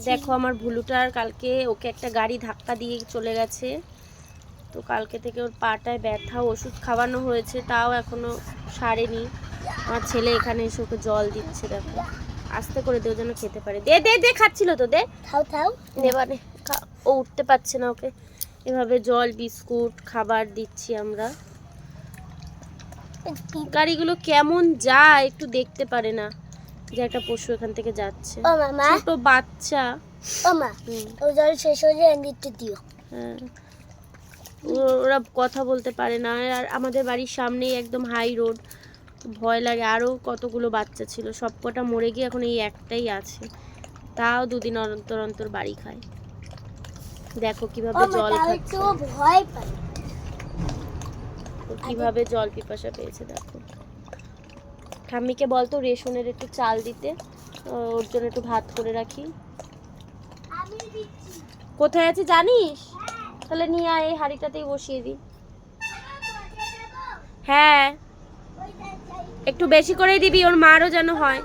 দেখো আমার ভুলুটার কালকে ওকে একটা গাড়ি ধাক্কা দিয়ে চলে গেছে, তো কালকে থেকে ওর পাটায় ব্যথা, ওষুধ খাওয়ানো হয়েছে তাও এখনো সারেনি। আমার ছেলে এখানে এসে ওকে জল দিচ্ছে, দেখো আস্তে করে দেও যেন খেতে পারে। দে দে দে, খাচ্ছিল তো, দে এবারে ও উঠতে পারছে না, ওকে এভাবে জল বিস্কুট খাবার দিচ্ছি আমরা। গাড়িগুলো কেমন যায় একটু দেখতে পারে না যে একটা পশু এখান থেকে যাচ্ছে, ছোট বাচ্চা। শেষ হয়ে দিও। হ্যাঁ, ওরা কথা বলতে পারে না। আর আমাদের বাড়ির সামনেই একদম হাই রোড, ভয় লাগে। আরও কতগুলো বাচ্চা ছিল, সব কটা মরে গিয়ে এখন এই একটাই আছে, তাও দুদিন অন্তর অন্তর বাড়ি খায়। দেখো কিভাবে জল খাচ্ছে, ভয় পায়, কিভাবে জল পিপাসা পেয়েছে দেখো। ঠাম্মিকে বলতো রেশনের একটু চাল দিতে, ওর জন্য একটু ভাত করে রাখি। কোথায় আছে জানিস? তাহলে নিয়ে আয়, এই হাঁড়িটাতেই বসিয়ে দিই। হ্যাঁ একটু বেশি করেই দিবি, ওর মারও যেন হয়।